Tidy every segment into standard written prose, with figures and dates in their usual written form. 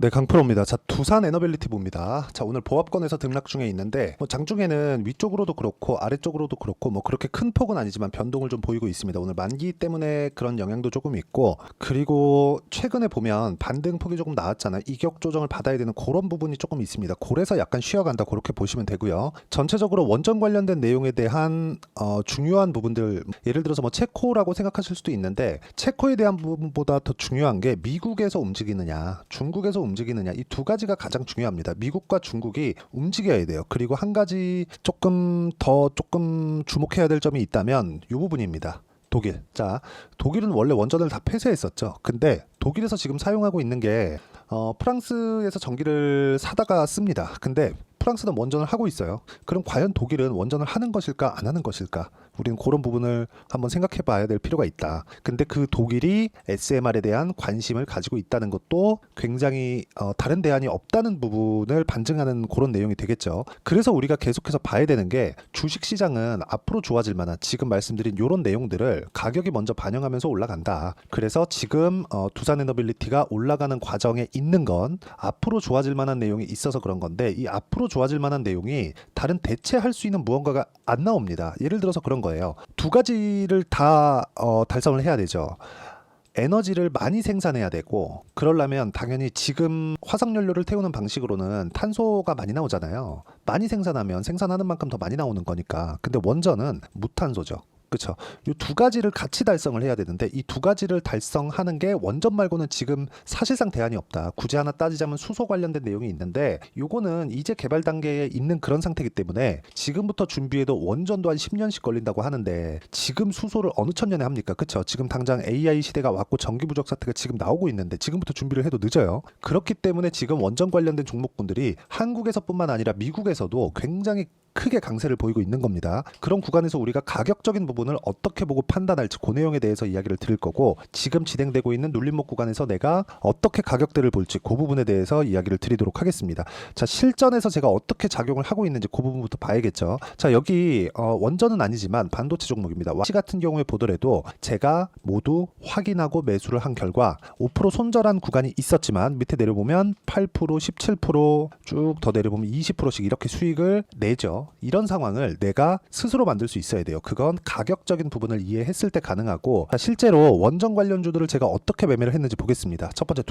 네, 강프로입니다. 자, 두산 에너빌리티 봅니다. 자, 오늘 보합권에서 등락 중에 있는데 장중에는 위쪽으로도 그렇고 아래쪽으로도 그렇고 그렇게 큰 폭은 아니지만 변동을 좀 보이고 있습니다. 오늘 만기 때문에 그런 영향도 조금 있고, 그리고 최근에 보면 반등 폭이 조금 나왔잖아요. 이격 조정을 받아야 되는 그런 부분이 조금 있습니다. 그래서 약간 쉬어간다, 그렇게 보시면 되고요. 전체적으로 원전 관련된 내용에 대한 중요한 부분들, 예를 들어서 체코라고 생각하실 수도 있는데, 체코에 대한 부분보다 더 중요한 게 미국에서 움직이느냐 중국에서 움직이느냐, 이 두 가지가 가장 중요합니다. 미국과 중국이 움직여야 돼요. 그리고 한 가지 조금 주목해야 될 점이 있다면 이 부분입니다. 독일. 자, 독일은 원래 원전을 다 폐쇄했었죠. 근데 독일에서 지금 사용하고 있는 게 프랑스에서 전기를 사다가 씁니다. 근데 프랑스는 원전을 하고 있어요. 그럼 과연 독일은 원전을 하는 것일까 안 하는 것일까? 우리는 그런 부분을 한번 생각해 봐야 될 필요가 있다. 근데 그 독일이 SMR에 대한 관심을 가지고 있다는 것도 굉장히 다른 대안이 없다는 부분을 반증하는 그런 내용이 되겠죠. 그래서 우리가 계속해서 봐야 되는 게, 주식시장은 앞으로 좋아질 만한, 지금 말씀드린 이런 내용들을 가격이 먼저 반영하면서 올라간다. 그래서 지금 두산에너빌리티가 올라가는 과정에 있는 건 앞으로 좋아질 만한 내용이 있어서 그런 건데, 이 앞으로 좋아질 만한 내용이 다른 대체할 수 있는 무언가가 안 나옵니다. 예를 들어서 그런 거예요. 두 가지를 다 달성을 해야 되죠. 에너지를 많이 생산해야 되고, 그러려면 당연히 지금 화석연료를 태우는 방식으로는 탄소가 많이 나오잖아요. 많이 생산하면 생산하는 만큼 더 많이 나오는 거니까. 근데 원전은 무탄소죠. 그렇죠. 이 두 가지를 같이 달성을 해야 되는데, 이 두 가지를 달성하는 게 원전 말고는 지금 사실상 대안이 없다. 굳이 하나 따지자면 수소 관련된 내용이 있는데, 요거는 이제 개발 단계에 있는 그런 상태이기 때문에 지금부터 준비해도 원전도 한 10년씩 걸린다고 하는데, 지금 수소를 어느 천년에 합니까? 그렇죠. 지금 당장 AI 시대가 왔고 전기 부족 사태가 지금 나오고 있는데 지금부터 준비를 해도 늦어요. 그렇기 때문에 지금 원전 관련된 종목군들이 한국에서뿐만 아니라 미국에서도 굉장히 크게 강세를 보이고 있는 겁니다. 그런 구간에서 우리가 가격적인 부분을 어떻게 보고 판단할지, 그 내용에 대해서 이야기를 드릴 거고, 지금 진행되고 있는 눌림목 구간에서 내가 어떻게 가격대를 볼지 그 부분에 대해서 이야기를 드리도록 하겠습니다. 자, 실전에서 제가 어떻게 작용을 하고 있는지 그 부분부터 봐야겠죠. 자, 여기 원전은 아니지만 반도체 종목입니다. 와시 같은 경우에 보더라도 제가 모두 확인하고 매수를 한 결과 5% 손절한 구간이 있었지만, 밑에 내려보면 8%, 17%쭉 더 내려보면 20%씩 이렇게 수익을 내죠. 이런 상황을 내가 스스로 만들 수 있어야 돼요. 그건 가격적인 부분을 이해했을 때 가능하고, 실제로 원전 관련주들을 제가 어떻게 매매를 했는지 보겠습니다. 첫 번째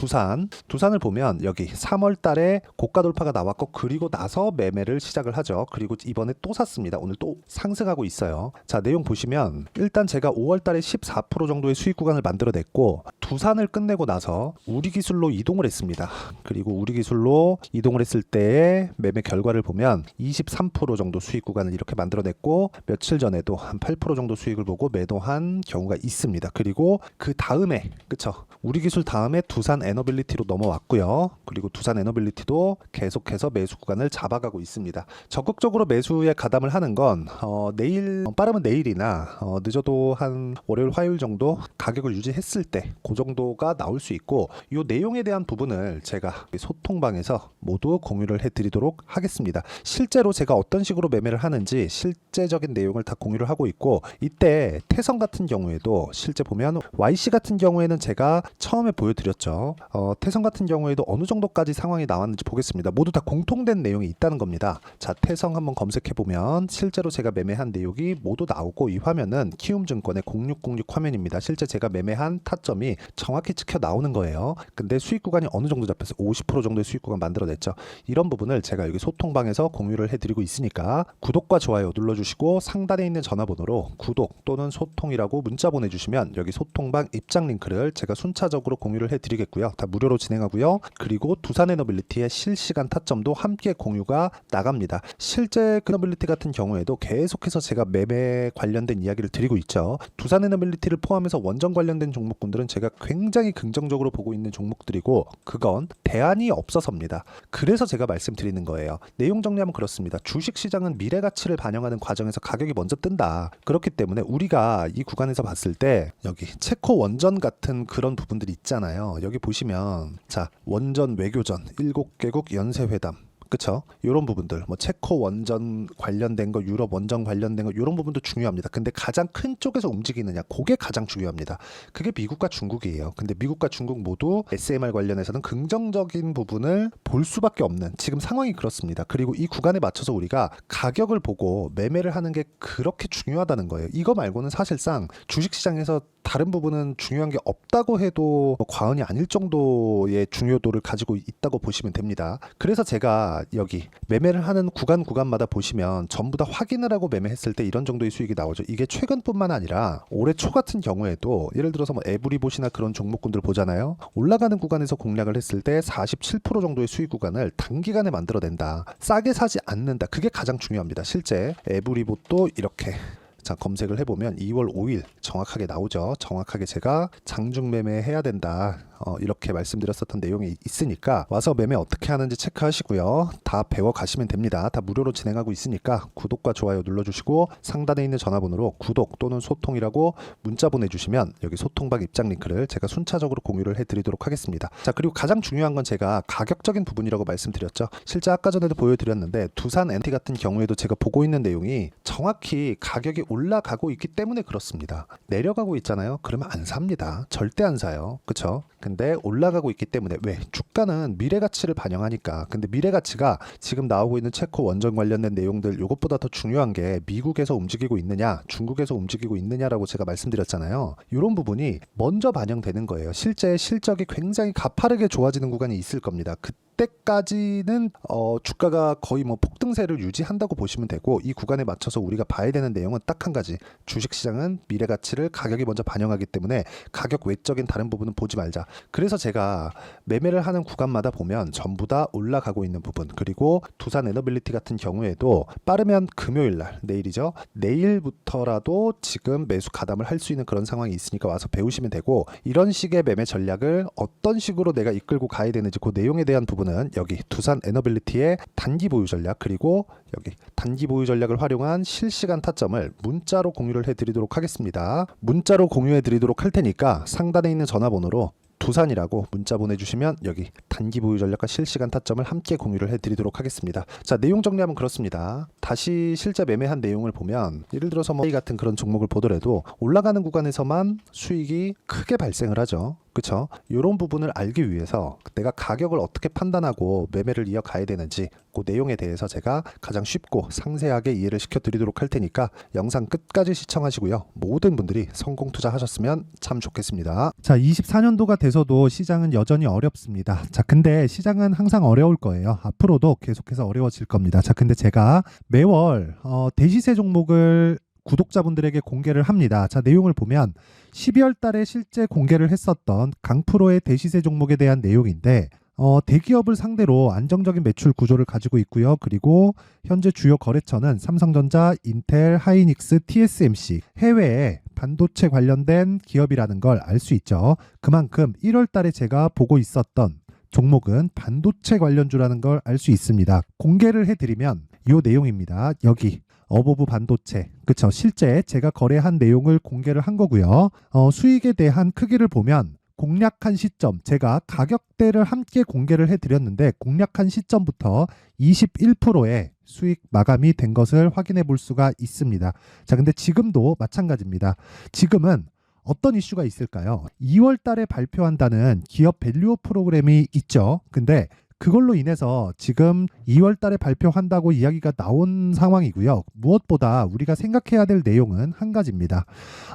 두산을 보면 여기 3월 달에 고가 돌파가 나왔고, 그리고 나서 매매를 시작을 하죠. 그리고 이번에 또 샀습니다. 오늘 또 상승하고 있어요. 자, 내용 보시면 일단 제가 5월 달에 14% 정도의 수익 구간을 만들어냈고, 두산을 끝내고 나서 우리기술로 이동을 했습니다. 그리고 우리기술로 이동을 했을 때의 매매 결과를 보면 23% 정도 수익 구간을 이렇게 만들어냈고, 며칠 전에도 한 8% 정도 수익을 보고 매도한 경우가 있습니다. 그리고 그 다음에, 그쵸, 우리기술 다음에 두산 에너빌리티로 넘어왔고요. 그리고 두산 에너빌리티도 계속해서 매수 구간을 잡아가고 있습니다. 적극적으로 매수에 가담을 하는 건 내일, 빠르면 내일이나 늦어도 한 월요일 화요일 정도 가격을 유지했을 때 그 정도가 나올 수 있고, 이 내용에 대한 부분을 제가 소통방에서 모두 공유를 해드리도록 하겠습니다. 실제로 제가 어떤 식으로 매매를 하는지 실제적인 내용을 다 공유를 하고 있고, 이때 태성 같은 경우에도 실제 보면 YC 같은 경우에는 제가 처음에 보여드렸죠. 태성 같은 경우에도 어느 정도까지 상황이 나왔는지 보겠습니다. 모두 다 공통된 내용이 있다는 겁니다. 자, 태성 한번 검색해 보면 실제로 제가 매매한 내용이 모두 나오고, 이 화면은 키움증권의 0606 화면입니다. 실제 제가 매매한 타점이 정확히 찍혀 나오는 거예요. 근데 수익 구간이 어느 정도 잡혀서 50% 정도의 수익 구간 만들어냈죠. 이런 부분을 제가 여기 소통방에서 공유를 해드리고 있으니까 구독과 좋아요 눌러주시고, 상단에 있는 전화번호로 구독 또는 소통이라고 문자 보내주시면 여기 소통방 입장 링크를 제가 순차적으로 공유를 해드리겠고요. 다 무료로 진행하고요. 그리고 두산에너빌리티의 실시간 타점도 함께 공유가 나갑니다. 실제 에너빌리티 같은 경우에도 계속해서 제가 매매 관련된 이야기를 드리고 있죠. 두산에너빌리티를 포함해서 원전 관련된 종목군들은 제가 굉장히 긍정적으로 보고 있는 종목들이고, 그건 대안이 없어서입니다. 그래서 제가 말씀드리는 거예요. 내용 정리하면 그렇습니다. 주식시장은 미래 가치를 반영하는 과정에서 가격이 먼저 뜬다. 그렇기 때문에 우리가 이 구간에서 봤을 때 여기 체코 원전 같은 그런 부분들이 있잖아요. 여기 보시면, 자, 원전 외교전 7개국 연쇄회담, 그쵸? 이런 부분들, 뭐 체코 원전 관련된 거, 유럽 원전 관련된 거, 이런 부분도 중요합니다. 근데 가장 큰 쪽에서 움직이느냐, 그게 가장 중요합니다. 그게 미국과 중국이에요. 근데 미국과 중국 모두 SMR 관련해서는 긍정적인 부분을 볼 수밖에 없는 지금 상황이 그렇습니다. 그리고 이 구간에 맞춰서 우리가 가격을 보고 매매를 하는 게 그렇게 중요하다는 거예요. 이거 말고는 사실상 주식시장에서 다른 부분은 중요한 게 없다고 해도 과언이 아닐 정도의 중요도를 가지고 있다고 보시면 됩니다. 그래서 제가 여기 매매를 하는 구간마다 보시면 전부 다 확인을 하고 매매했을 때 이런 정도의 수익이 나오죠. 이게 최근뿐만 아니라 올해 초 같은 경우에도 예를 들어서 뭐 에브리봇이나 그런 종목군들 보잖아요. 올라가는 구간에서 공략을 했을 때 47% 정도의 수익 구간을 단기간에 만들어낸다. 싸게 사지 않는다. 그게 가장 중요합니다. 실제 에브리봇도 이렇게 자, 검색을 해보면 2월 5일 정확하게 나오죠. 정확하게 제가 장중 매매 해야 된다. 이렇게 말씀드렸었던 내용이 있으니까 와서 매매 어떻게 하는지 체크하시고요. 다 배워 가시면 됩니다. 다 무료로 진행하고 있으니까 구독과 좋아요 눌러주시고 상단에 있는 전화번호로 구독 또는 소통이라고 문자 보내주시면 여기 소통방 입장 링크를 제가 순차적으로 공유를 해드리도록 하겠습니다. 자, 그리고 가장 중요한 건 제가 가격적인 부분이라고 말씀드렸죠. 실제 아까 전에도 보여드렸는데 두산 NT 같은 경우에도 제가 보고 있는 내용이 정확히 가격이 올라가고 있기 때문에 그렇습니다. 내려가고 있잖아요. 그러면 안 삽니다. 절대 안 사요. 그쵸? 근데 올라가고 있기 때문에 왜? 주가는 미래 가치를 반영하니까. 근데 미래 가치가 지금 나오고 있는 체코 원전 관련된 내용들 이것보다 더 중요한 게 미국에서 움직이고 있느냐 중국에서 움직이고 있느냐라고 제가 말씀드렸잖아요. 이런 부분이 먼저 반영되는 거예요. 실제 실적이 굉장히 가파르게 좋아지는 구간이 있을 겁니다. 그때까지는 주가가 거의 뭐 폭등세를 유지한다고 보시면 되고 이 구간에 맞춰서 우리가 봐야 되는 내용은 딱 한 가지. 주식시장은 미래 가치를 가격이 먼저 반영하기 때문에 가격 외적인 다른 부분은 보지 말자. 그래서 제가 매매를 하는 구간마다 보면 전부 다 올라가고 있는 부분 그리고 두산 에너빌리티 같은 경우에도 빠르면 금요일날 내일이죠. 내일부터라도 지금 매수 가담을 할 수 있는 그런 상황이 있으니까 와서 배우시면 되고 이런 식의 매매 전략을 어떤 식으로 내가 이끌고 가야 되는지 그 내용에 대한 부분은 여기 두산 에너빌리티의 단기 보유 전략 그리고 여기 단기 보유 전략을 활용한 실시간 타점을 문자로 공유를 해드리도록 하겠습니다. 문자로 공유해드리도록 할 테니까 상단에 있는 전화번호로 두산이라고 문자 보내주시면 여기 단기 보유 전략과 실시간 타점을 함께 공유를 해드리도록 하겠습니다. 자, 내용 정리하면 그렇습니다. 다시 실제 매매한 내용을 보면 예를 들어서 뭐 같은 그런 종목을 보더라도 올라가는 구간에서만 수익이 크게 발생을 하죠. 그쵸? 이런 부분을 알기 위해서 내가 가격을 어떻게 판단하고 매매를 이어가야 되는지 그 내용에 대해서 제가 가장 쉽고 상세하게 이해를 시켜드리도록 할 테니까 영상 끝까지 시청하시고요. 모든 분들이 성공 투자하셨으면 참 좋겠습니다. 자, 24년도가 돼서도 시장은 여전히 어렵습니다. 자, 근데 시장은 항상 어려울 거예요. 앞으로도 계속해서 어려워질 겁니다. 자, 근데 제가 매월 대시세 종목을 구독자분들에게 공개를 합니다. 자, 내용을 보면 12월 달에 실제 공개를 했었던 강프로의 대시세 종목에 대한 내용인데 대기업을 상대로 안정적인 매출 구조를 가지고 있고요. 그리고 현재 주요 거래처는 삼성전자, 인텔, 하이닉스, TSMC 해외에 반도체 관련된 기업이라는 걸 알 수 있죠. 그만큼 1월 달에 제가 보고 있었던 종목은 반도체 관련주라는 걸 알 수 있습니다. 공개를 해드리면 이 내용입니다. 여기 어보브 반도체, 그쵸? 실제 제가 거래한 내용을 공개를 한 거고요. 수익에 대한 크기를 보면 공략한 시점, 제가 가격대를 함께 공개를 해드렸는데 공략한 시점부터 21%의 수익 마감이 된 것을 확인해 볼 수가 있습니다. 자, 근데 지금도 마찬가지입니다. 지금은 어떤 이슈가 있을까요? 2월 달에 발표한다는 기업 밸류업 프로그램이 있죠. 근데 그걸로 인해서 지금 2월 달에 발표한다고 이야기가 나온 상황이고요. 무엇보다 우리가 생각해야 될 내용은 한 가지입니다.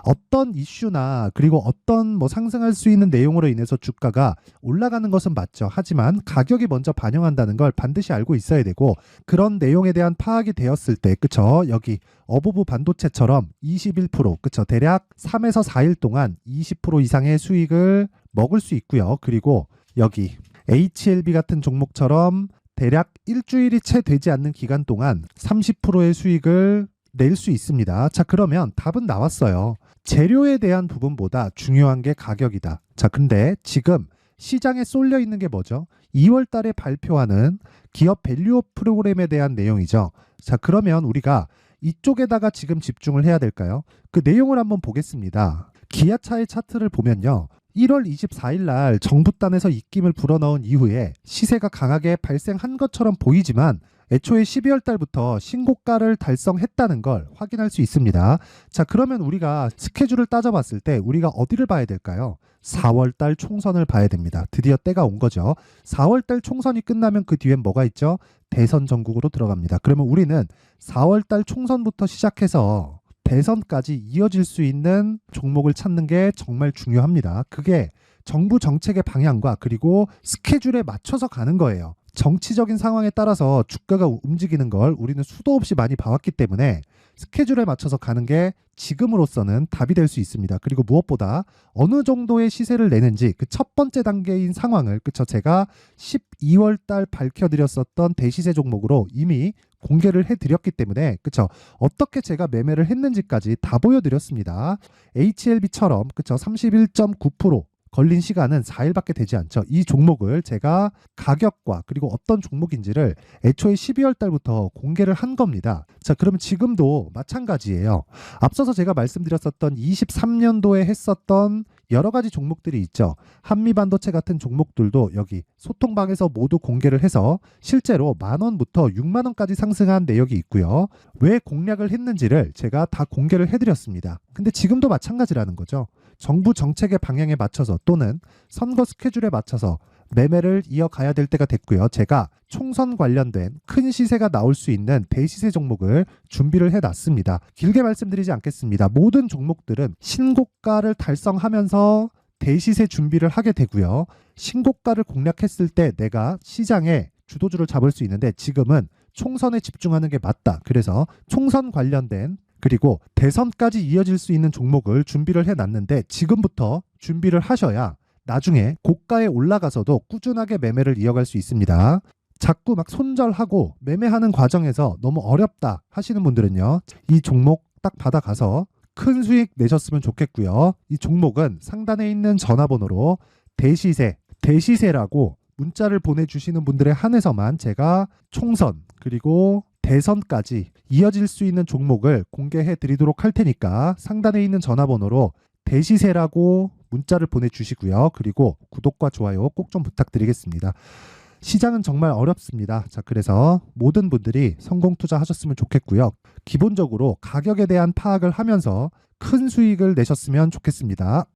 어떤 이슈나 그리고 어떤 뭐 상승할 수 있는 내용으로 인해서 주가가 올라가는 것은 맞죠. 하지만 가격이 먼저 반영한다는 걸 반드시 알고 있어야 되고 그런 내용에 대한 파악이 되었을 때 그쵸? 여기 어보브 반도체처럼 21% 그쵸? 대략 3에서 4일 동안 20% 이상의 수익을 먹을 수 있고요. 그리고 여기 HLB 같은 종목처럼 대략 일주일이 채 되지 않는 기간 동안 30%의 수익을 낼 수 있습니다. 자, 그러면 답은 나왔어요. 재료에 대한 부분보다 중요한 게 가격이다. 자, 근데 지금 시장에 쏠려 있는 게 뭐죠? 2월 달에 발표하는 기업 밸류업 프로그램에 대한 내용이죠. 자, 그러면 우리가 이쪽에다가 지금 집중을 해야 될까요? 그 내용을 한번 보겠습니다. 기아차의 차트를 보면요. 1월 24일 날 정부단에서 입김을 불어넣은 이후에 시세가 강하게 발생한 것처럼 보이지만 애초에 12월 달부터 신고가를 달성했다는 걸 확인할 수 있습니다. 자, 그러면 우리가 스케줄을 따져봤을 때 우리가 어디를 봐야 될까요? 4월 달 총선을 봐야 됩니다. 드디어 때가 온 거죠. 4월 달 총선이 끝나면 그 뒤엔 뭐가 있죠? 대선 전국으로 들어갑니다. 그러면 우리는 4월 달 총선부터 시작해서 대선까지 이어질 수 있는 종목을 찾는 게 정말 중요합니다. 그게 정부 정책의 방향과 그리고 스케줄에 맞춰서 가는 거예요. 정치적인 상황에 따라서 주가가 움직이는 걸 우리는 수도 없이 많이 봐왔기 때문에 스케줄에 맞춰서 가는 게 지금으로서는 답이 될 수 있습니다. 그리고 무엇보다 어느 정도의 시세를 내는지 그 첫 번째 단계인 상황을 그쵸 제가 12월 달 밝혀드렸었던 대시세 종목으로 이미 공개를 해드렸기 때문에 그쵸 어떻게 제가 매매를 했는지까지 다 보여드렸습니다. HLB처럼 그쵸 31.9% 걸린 시간은 4일밖에 되지 않죠. 이 종목을 제가 가격과 그리고 어떤 종목인지를 애초에 12월 달부터 공개를 한 겁니다. 자, 그러면 지금도 마찬가지예요. 앞서서 제가 말씀드렸었던 23년도에 했었던 여러 가지 종목들이 있죠. 한미반도체 같은 종목들도 여기 소통방에서 모두 공개를 해서 실제로 10,000원부터 60,000원까지 상승한 내역이 있고요. 왜 공략을 했는지를 제가 다 공개를 해드렸습니다. 근데 지금도 마찬가지라는 거죠. 정부 정책의 방향에 맞춰서 또는 선거 스케줄에 맞춰서 매매를 이어가야 될 때가 됐고요. 제가 총선 관련된 큰 시세가 나올 수 있는 대시세 종목을 준비를 해놨습니다. 길게 말씀드리지 않겠습니다. 모든 종목들은 신고가를 달성하면서 대시세 준비를 하게 되고요. 신고가를 공략했을 때 내가 시장에 주도주를 잡을 수 있는데 지금은 총선에 집중하는 게 맞다. 그래서 총선 관련된 그리고 대선까지 이어질 수 있는 종목을 준비를 해놨는데 지금부터 준비를 하셔야 나중에 고가에 올라가서도 꾸준하게 매매를 이어갈 수 있습니다. 자꾸 막 손절하고 매매하는 과정에서 너무 어렵다 하시는 분들은요. 이 종목 딱 받아가서 큰 수익 내셨으면 좋겠고요. 이 종목은 상단에 있는 전화번호로 대시세라고 문자를 보내주시는 분들에 한해서만 제가 총선 그리고 대선까지 이어질 수 있는 종목을 공개해 드리도록 할 테니까 상단에 있는 전화번호로 대시세라고 문자를 보내주시고요. 그리고 구독과 좋아요 꼭 좀 부탁드리겠습니다. 시장은 정말 어렵습니다. 자, 그래서 모든 분들이 성공 투자하셨으면 좋겠고요. 기본적으로 가격에 대한 파악을 하면서 큰 수익을 내셨으면 좋겠습니다.